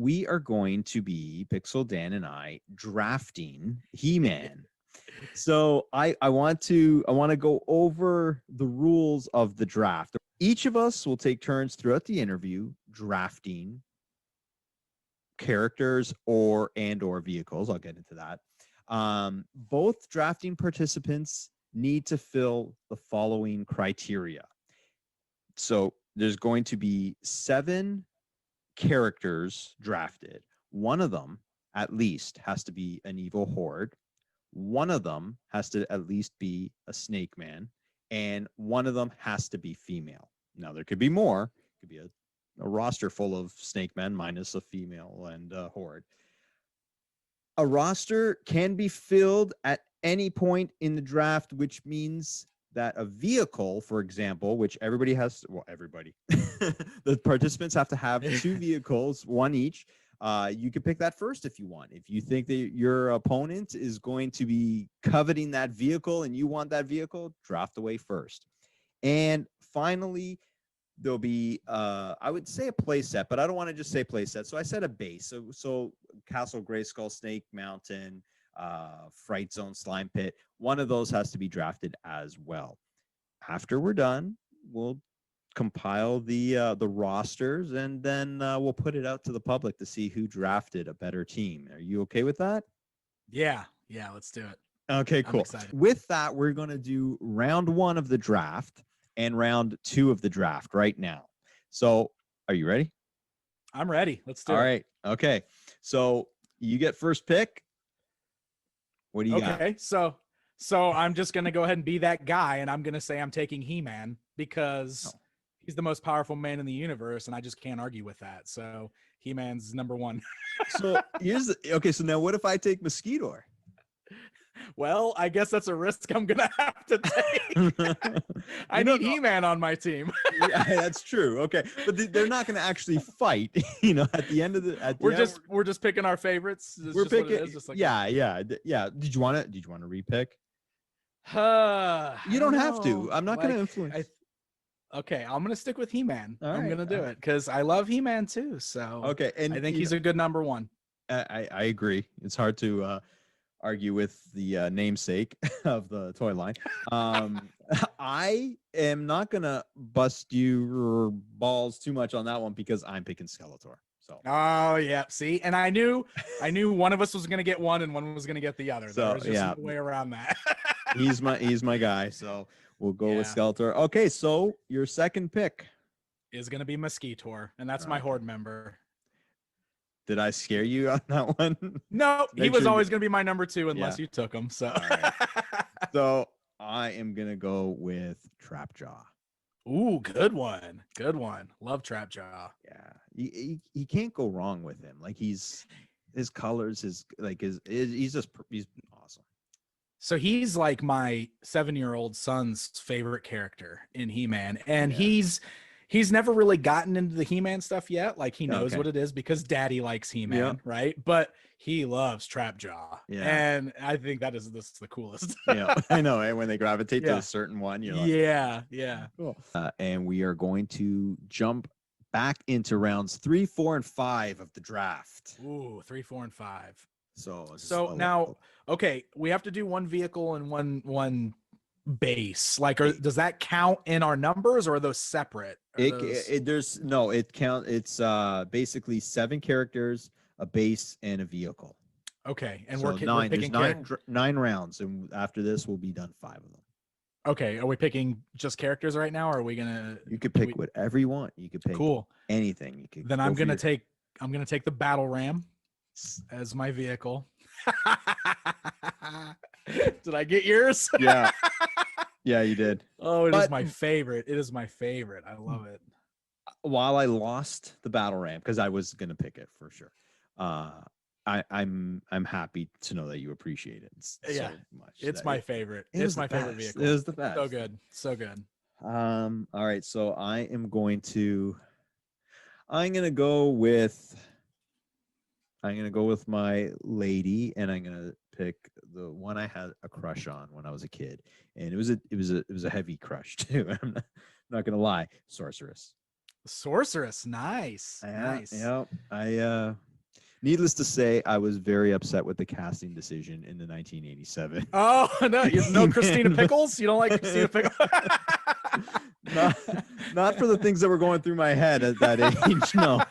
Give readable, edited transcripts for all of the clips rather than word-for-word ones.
we are going to be, Pixel Dan and I, drafting He-Man. So I want to go over the rules of the draft. Each of us will take turns throughout the interview drafting characters or vehicles. I'll get into that. Both drafting participants need to fill the following criteria. So there's going to be 7 characters drafted. One of them at least has to be an evil horde. One of them has to at least be a snake man, and one of them has to be female. Now there could be more. It could be a roster full of snake men minus a female and a horde. A roster can be filled at any point in the draft, which means that a vehicle, for example, which everybody has, well, everybody, the participants have to have 2 vehicles, one each. You can pick that first if you want. If you think that your opponent is going to be coveting that vehicle and you want that vehicle, draft away first. And finally, there'll be, I would say a play set, but I don't want to just say play set. So I said a base. So Castle Grayskull, Snake Mountain, Fright Zone, Slime Pit. One of those has to be drafted as well. After we're done, we'll compile the rosters, and then we'll put it out to the public to see who drafted a better team. Are you okay with that? Yeah, let's do it. Okay, cool. With that, we're going to do round 1 of the draft and round 2 of the draft right now. So are you ready? I'm ready. Let's do it. All right. Okay. So you get first pick. What do you got? Okay. So I'm just going to go ahead and be that guy, and I'm going to say I'm taking He-Man because he's the most powerful man in the universe, and I just can't argue with that. So He-Man's number 1. So so now what if I take Mesquite? Well, I guess that's a risk I'm gonna have to take. I need He-Man on my team. Yeah, that's true. Okay, but they're not gonna actually fight. At the end of the, we're just picking our favorites. We're picking. Yeah. Did you want to repick? You don't have to. I'm not gonna influence. Okay, I'm gonna stick with He-Man. I'm gonna do it because I love He-Man too. So okay, and I think he's a good number 1. I agree. It's hard to argue with the namesake of the toy line. I am not gonna bust your balls too much on that one because I'm picking Skeletor. So. Oh yeah, see, and I knew one of us was gonna get one and one was gonna get the other. So There's just no way around that. he's my guy. So we'll go with Skeletor. Okay, so your second pick is gonna be Mesquite, and that's my Horde member. Did I scare you on that one? No, he was always going to be my number 2 unless you took him. So, right. So I am going to go with Trapjaw. Ooh, good one. Good one. Love Trapjaw. Yeah. You can't go wrong with him. Like his colors, he's awesome. So he's like my 7-year-old son's favorite character in He-Man. And he's never really gotten into the He-Man stuff yet. Like he knows what it is because daddy likes He-Man, right? But he loves Trapjaw. Yeah. And I think this is the coolest. Yeah, I know. And when they gravitate to a certain one, you're like, yeah. Cool. And we are going to jump back into rounds 3, 4, and 5 of the draft. Ooh, 3, 4, and 5. So now, okay, we have to do one vehicle and one base. Like, does that count in our numbers, or are those separate? It counts. It's basically 7 characters, a base, and a vehicle. Okay, and so we're picking 9 rounds, and after this we'll be done 5 of them. Okay, are we picking just characters right now, or are we gonna? You could pick whatever you want. You could pick anything. You could. Then I'm gonna take the battle ram as my vehicle. Did I get yours? Yeah. Yeah, you did. Oh, it is my favorite. It is my favorite. I love it. While I lost the battle ram, because I was gonna pick it for sure, I'm happy to know that you appreciate it so much. It's my favorite. It's my favorite vehicle. It was the best. So good. So good. All right, so I'm gonna go with my lady, and I'm gonna pick the one I had a crush on when I was a kid, and it was a heavy crush too. I'm not gonna lie. Sorceress, nice. Nice. Yeah, Needless to say, I was very upset with the casting decision in the 1987. Oh no, no Christina He-Man. Pickles. You don't like Christina Pickles? not for the things that were going through my head at that age. No.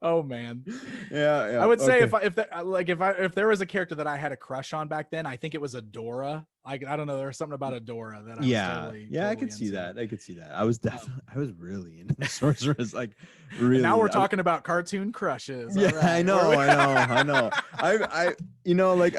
Oh man. Yeah. I would say okay. if there was a character that I had a crush on back then, I think it was Adora. I don't know. There was something about Adora that I was totally I could see into. that. I could see that. I was definitely, I was really into the sorceress. Like, really. And now we're talking about cartoon crushes. Yeah, right. I know. I like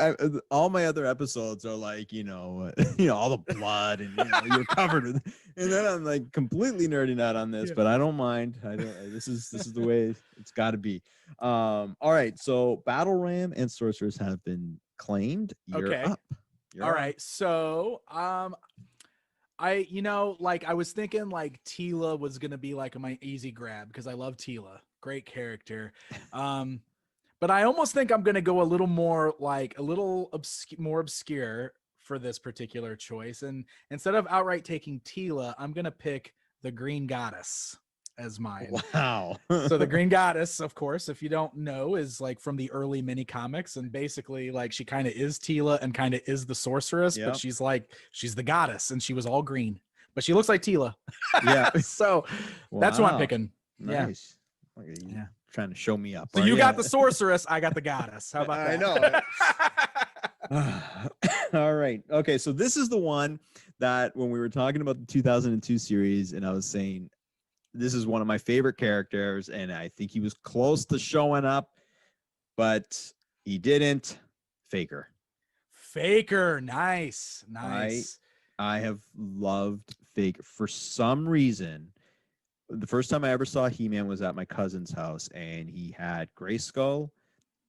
all my other episodes are like, all the blood and you're covered with, and then I'm like completely nerding out on this, but I don't mind. This is the way it's got to be. All right, so Battle Ram and Sorceress have been claimed. You're up. All right, so I was thinking like Tila was gonna be like my easy grab because I love Tila, great character. But I almost think I'm gonna go a little more like more obscure for this particular choice, and instead of outright taking Tila, I'm gonna pick the Green Goddess as mine. Wow. So the Green Goddess, of course, if you don't know, is like from the early mini comics, and basically like she kind of is Tila and kind of is the sorceress, but she's the goddess and she was all green, but she looks like Tila. Yeah. So that's what I'm picking. Nice. Yeah. Trying to show me up. So you got the sorceress, I got the goddess. How about that? I know. All right. Okay. So this is the one that when we were talking about the 2002 series, and I was saying, this is one of my favorite characters, and I think he was close to showing up, but he didn't. Faker. Nice. I have loved Faker for some reason. The first time I ever saw He-Man was at my cousin's house, and he had Grayskull,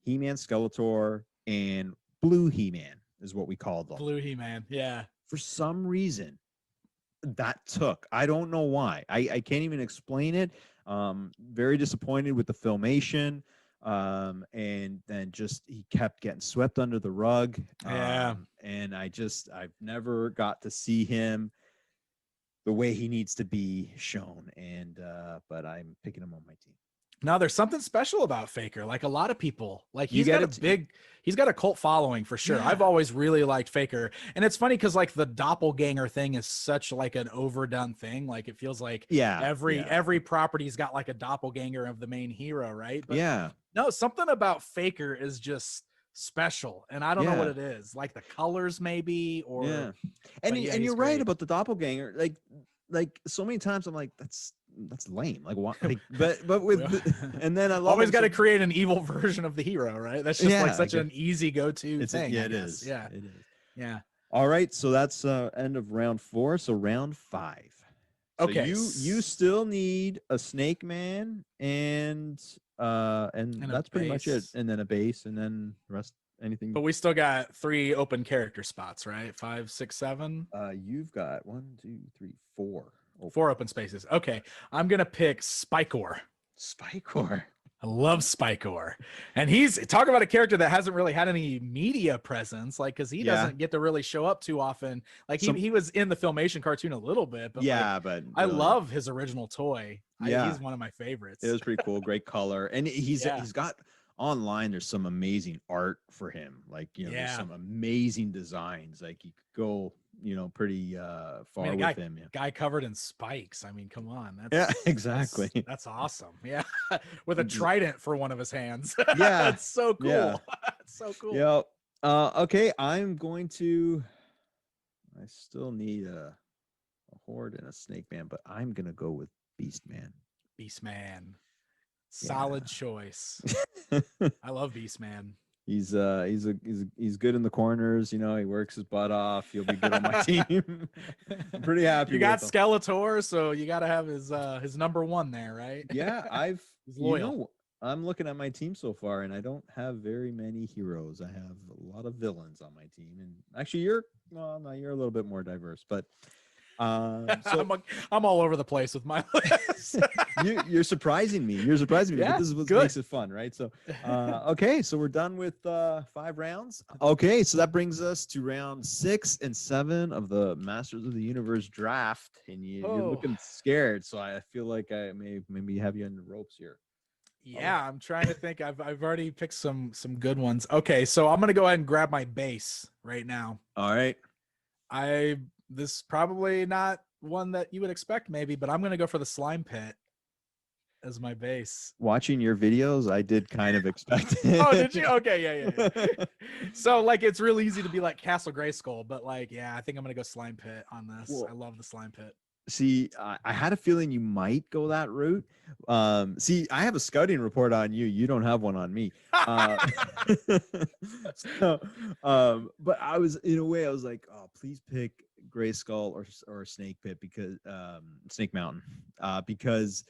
He-Man, Skeletor, and Blue He-Man is what we called them. Blue He-Man, yeah. For some reason, that took. I don't know why. I can't even explain it. Very disappointed with the filmation. And then just he kept getting swept under the rug. And I've never got to see him the way he needs to be shown. And but I'm picking him on my team. Now there's something special about Faker. Like a lot of people, like he's got a cult following for sure. Yeah. I've always really liked Faker. And it's funny because like the doppelganger thing is such like an overdone thing. Like it feels like every property's got like a doppelganger of the main hero, right? But no, something about Faker is just special. And I don't know what it is. Like the colors maybe, or and you're right about the doppelganger. Like so many times I'm like, that's lame. Like what? Like, but with and then I love always got to create an evil version of the hero, right? That's just like such an easy go-to thing. It is. Yeah, it is. Yeah. All right, so that's end of round 4. So round 5. So okay. You still need a Snake Man and that's pretty much it. And then a base, and then the rest anything. But we still got 3 open character spots, right? 5, 6, 7. You've got 1, 2, 3, 4. 4 open spaces. Okay, I'm gonna pick Spikor. I love Spikor, and he's talk about a character that hasn't really had any media presence, like because he doesn't get to really show up too often. Like he was in the Filmation cartoon a little bit, but but I love his original toy. He's one of my favorites. It was pretty cool, great color, and he's got online. There's some amazing art for him, like there's some amazing designs. Like you could go pretty far with him. Guy covered in spikes. I mean, come on. Exactly. That's awesome. Yeah. With a trident for one of his hands. Yeah. It's so cool. Yeah. It's so cool. Yeah. Okay. I still need a Horde and a Snake Man, but I'm going to go with Beast Man. Solid choice. I love Beast Man. He's good in the corners. He works his butt off. He'll be good on my team. I'm pretty happy. You got Skeletor, so you got to have his number 1 there, right? Yeah, he's loyal. I'm looking at my team so far, and I don't have very many heroes. I have a lot of villains on my team, and actually, you're a little bit more diverse, but. So I'm all over the place with my list. You're surprising me. Yeah, but this is what makes it fun, right? So, okay, so we're done with 5 rounds. Okay, so that brings us to round 6 and 7 of the Masters of the Universe draft, and you're looking scared. So I feel like I maybe have you on the ropes here. Yeah, I'm trying to think. I've already picked some good ones. Okay, so I'm gonna go ahead and grab my base right now. All right. This probably not one that you would expect maybe, but I'm gonna go for the slime pit as my base. Watching your videos, I did kind of expect it. Oh, did you? Okay, yeah. So like it's really easy to be like Castle Grayskull, but like I think I'm gonna go slime pit on this. Well, I love the slime pit. see, I had a feling you might go that route. See, I have a scouting report on you. You don't have one on me. So, but I was in a way, I was like, oh, please pick Gray Skull or Snake Pit because Snake Mountain, because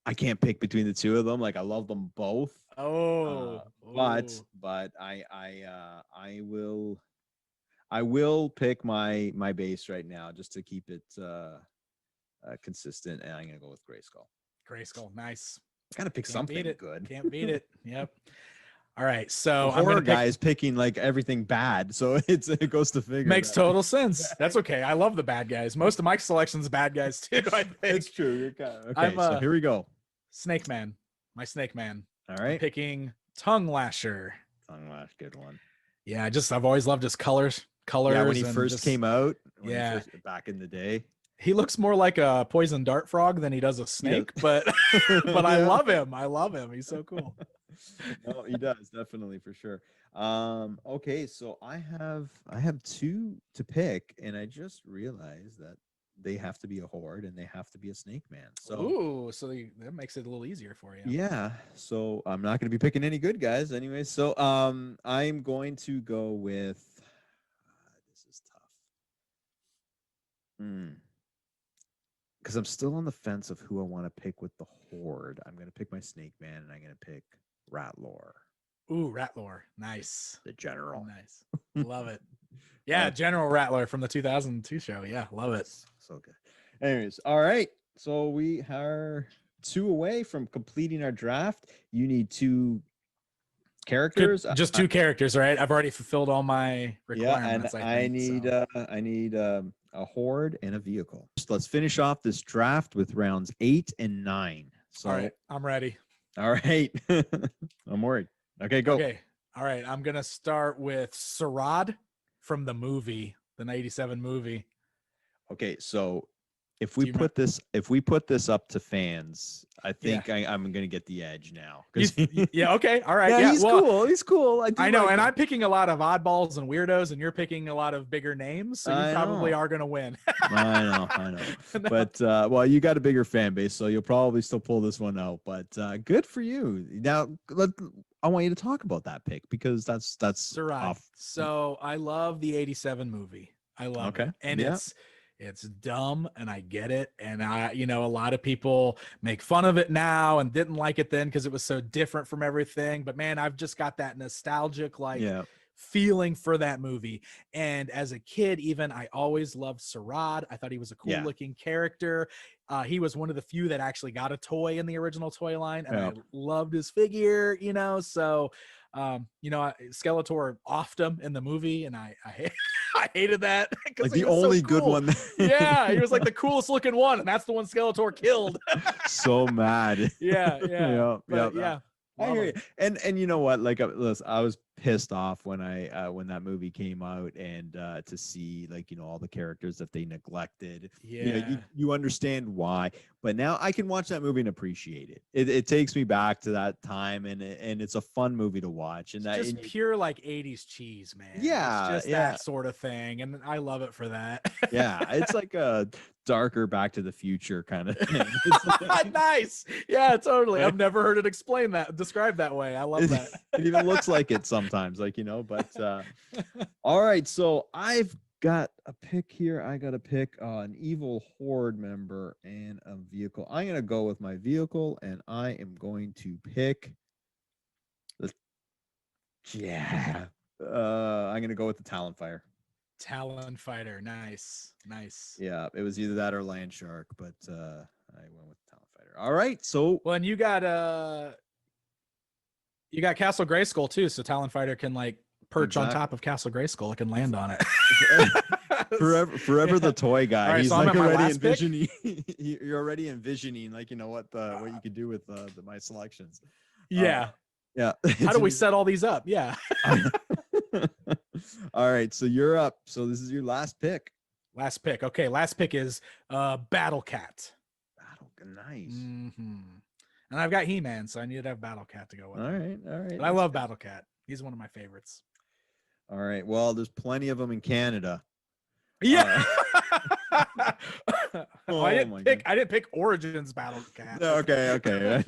I can't pick between the two of them. Like I love them both. But I will pick my base right now just to keep it consistent, and I'm gonna go with Grayskull. Grayskull, nice. Gotta pick something good. Can't beat it. Yep. All right, so the horror guy is picking like everything bad, so it goes to figure. Makes total sense. That's okay. I love the bad guys. Most of my selections bad guys too. I think it's true. You're kind of, okay. So here we go. Snake Man, my Snake Man. All right, I'm picking Tongue Lasher. Tongue Lash, good one. Yeah, I've always loved his colors. Yeah, when he first came out. Back in the day. He looks more like a poison dart frog than he does a snake, but but I love him. I love him. He's so cool. No, he does, definitely, for sure. Okay, so I have two to pick, and I just realized that they have to be a horde and they have to be a snake man. So that makes it a little easier for you. Yeah. So I'm not going to be picking any good guys anyway. So I'm going to go with this is tough. Because I'm still on the fence of who I want to pick with the horde. I'm going to pick my snake man, and I'm going to pick Ratlore. Ooh, Ratlore. Nice. The general. Nice. Love it. Yeah, General Rattler from the 2002 show. Yeah, love it. So good. Anyways, all right. So we are 2 away from completing our draft. You need 2 characters. Just 2 characters, right? I've already fulfilled all my requirements. Yeah, and I need a horde and a vehicle. So let's finish off this draft with rounds 8 and 9. So all right, I'm ready. All right. I'm worried. Okay, go. Okay. All right. I'm going to start with Sarad from the movie, the 1987 movie. Okay. So if we put this up to fans, I think I'm going to get the edge now. Yeah. Okay. All right. Yeah. Cool. He's cool. I know. And I'm picking a lot of oddballs and weirdos, and you're picking a lot of bigger names. So you probably are going to win. I know. No. But, well, you got a bigger fan base, so you'll probably still pull this one out, but good for you. Now, I want you to talk about that pick because that's Sarad. So I love the 87 movie. I love it. And it's dumb, and I get it. And a lot of people make fun of it now and didn't like it then because it was so different from everything. But man, I've just got that nostalgic feeling for that movie. And as a kid, even, I always loved Sarad. I thought he was a cool looking character. He was one of the few that actually got a toy in the original toy line, and I loved his figure, so Skeletor offed him in the movie, and I hated that. Like the only so cool. good one. Yeah, he was like the coolest looking one, and that's the one Skeletor killed. So mad. Yeah. I hear you. And you know what? Like, listen, I was pissed off when when that movie came out, and to see all the characters that they neglected. Yeah, you understand why, but now I can watch that movie and appreciate it. It takes me back to that time, and it's a fun movie to watch. And it's just pure 80s cheese, man. Yeah, it's just that sort of thing, and I love it for that. Yeah, it's like a darker Back to the Future kind of thing. Nice. Yeah, totally. I've never heard it described that way. I love that. It even looks like it sometimes, but all right, so I've got a pick here. I got to pick an evil horde member and a vehicle. I'm going to go with my vehicle, and I am going to pick I'm going to go with the Talonfire. Talonfighter. Nice. Yeah, it was either that or Land Shark, but I went with Talonfighter. All right, so and you got Castle Grayskull too, so Talonfighter can perch on top of Castle Grayskull. It can land on it. forever the toy guy. All right, He's so I'm like at my already last pick? envisioning. You're already envisioning, like, what you could do with my selections. Yeah. Yeah. How do we set all these up? Yeah. All right, so you're up. So this is your last pick. Last pick. Okay, last pick is Battle Cat. Nice. And I've got He-Man, so I need to have Battle Cat to go with. All right. But I love Battle Cat. He's one of my favorites. All right. Well, there's plenty of them in Canada. Yeah. I didn't pick Origins Battle Cat. Okay.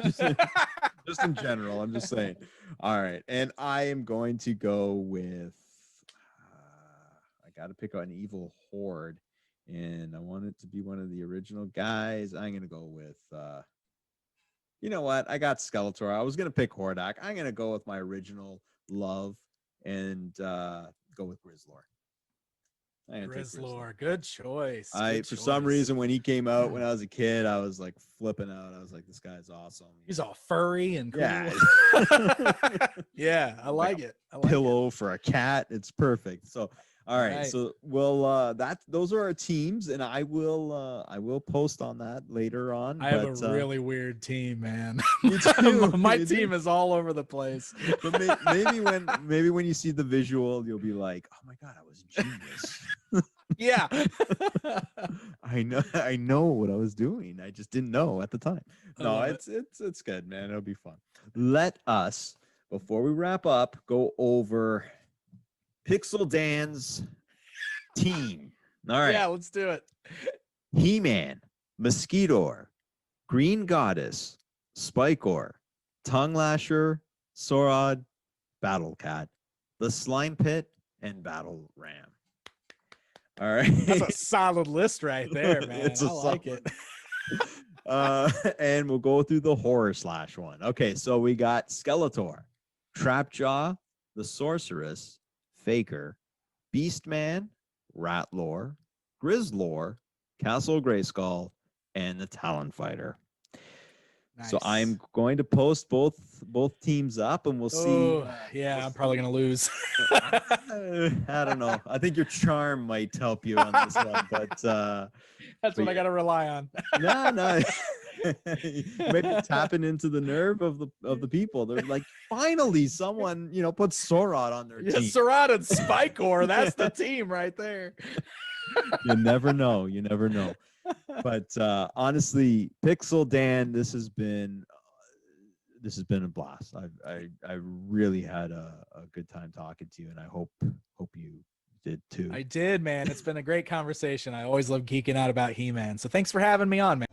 Just in general, I'm just saying. All right, and I am going to go with. I got to pick an evil Horde, and I want it to be one of the original guys. I'm gonna go with. You know what? I got Skeletor. I was gonna pick Hordak. I'm gonna go with my original love and go with Grizzlor. Grizzlor, good choice. For some reason, when he came out when I was a kid, I was like flipping out. I was like, this guy's awesome. He's all furry and cool. Yeah. Yeah, I like it. Pillow for a cat. It's perfect. So, all right. So we'll those are our teams, and I will post on that later on. I have a really weird team, man. My team is all over the place. But maybe when you see the visual, you'll be like, oh my God, I was genius. Yeah. I know what I was doing. I just didn't know at the time. No, it's good, man. It'll be fun. Let us, before we wrap up, go over Pixel Dan's team. All right. Yeah, let's do it. He-Man, Mesquite, Green Goddess, Spikor, Tongue Lasher, Sorod, Battle Cat, the Slime Pit, and Battle Ram. All right. That's a solid list right there, man. I like it. And we'll go through the horror slash one. Okay, so we got Skeletor, Trapjaw, the Sorceress, Faker, Beastman, Ratlore, Grizzlor, Castle Grayskull, and the Talon Fighter. Nice. So I'm going to post both teams up, and we'll see. Yeah, I'm probably gonna lose. I don't know. I think your charm might help you on this one, but that's what I got to rely on. No. Maybe tapping into the nerve of the people. They're like, finally, someone put Sorod on their team. Sorod and Spikor. That's the team right there. You never know. But honestly, Pixel Dan, this has been a blast. I really had a good time talking to you, and I hope you did too. I did, man. It's been a great conversation. I always love geeking out about He-Man. So thanks for having me on, man.